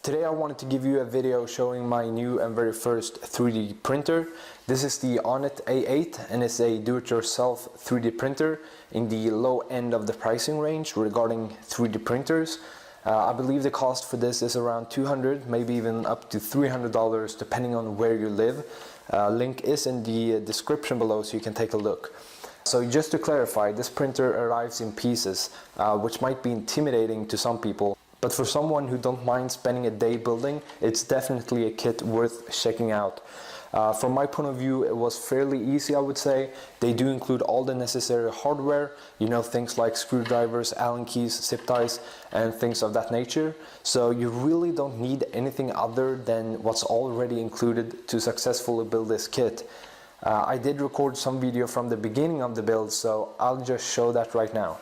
Today I wanted to give you a video showing my new and very first 3D printer. This is the Anet A8 and it's a do-it-yourself 3D printer in the low end of the pricing range regarding 3D printers. I believe the cost for this is around $200, maybe even up to $300 depending on where you live. Link is in the description below so you can take a look. So just to clarify, this printer arrives in pieces, which might be intimidating to some people. But for someone who don't mind spending a day building, it's definitely a kit worth checking out. From my point of view, it was fairly easy, I would say. They do include all the necessary hardware, things like screwdrivers, Allen keys, zip ties, and things of that nature. So you really don't need anything other than what's already included to successfully build this kit. I did record some video from the beginning of the build, so I'll just show that right now.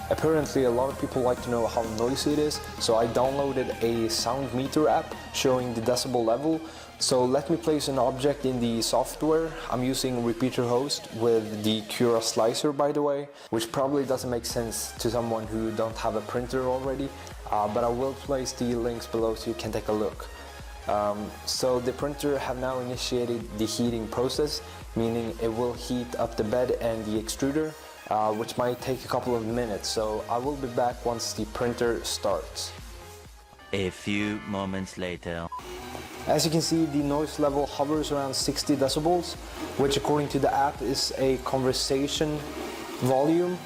Apparently a lot of people like to know how noisy it is, so I downloaded a sound meter app showing the decibel level. So let me place an object in the software. I'm using Repetier-Host with the Cura slicer, by the way, which probably doesn't make sense to someone who don't have a printer already, but I will place the links below so you can take a look. So the printer have now initiated the heating process, meaning it will heat up the bed and the extruder, which might take a couple of minutes, so I will be back once the printer starts. A few moments later. As you can see, the noise level hovers around 60 decibels, which according to the app is a conversation volume.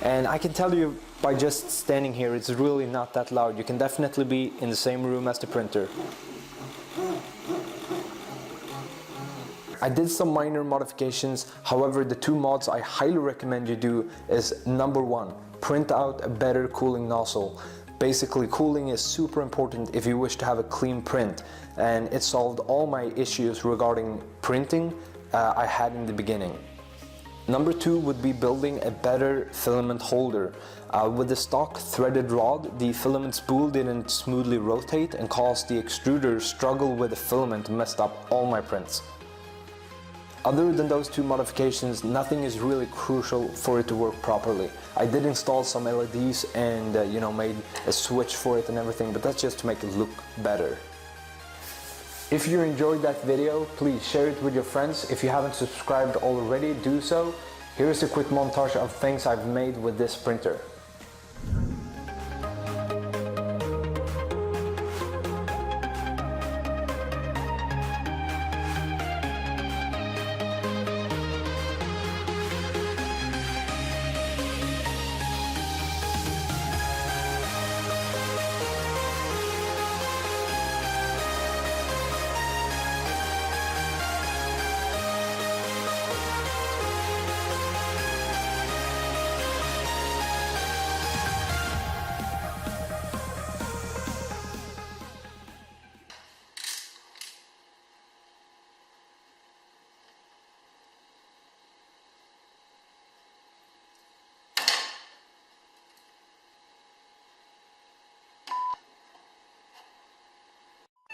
And I can tell you by just standing here, it's really not that loud. You can definitely be in the same room as the printer. I did some minor modifications, however the two mods I highly recommend you do is number one, print out a better cooling nozzle. Basically cooling is super important if you wish to have a clean print, and it solved all my issues regarding printing I had in the beginning. Number two would be building a better filament holder. With the stock threaded rod, the filament spool didn't smoothly rotate and caused the extruder struggle with the filament and messed up all my prints. Other than those two modifications, nothing is really crucial for it to work properly. I did install some LEDs and made a switch for it and everything, but that's just to make it look better. If you enjoyed that video, please share it with your friends. If you haven't subscribed already, do so. Here's a quick montage of things I've made with this printer.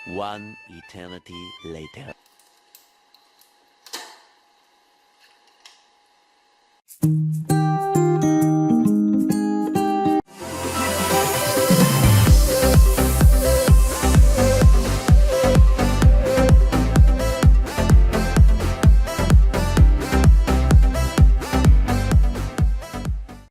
One eternity later.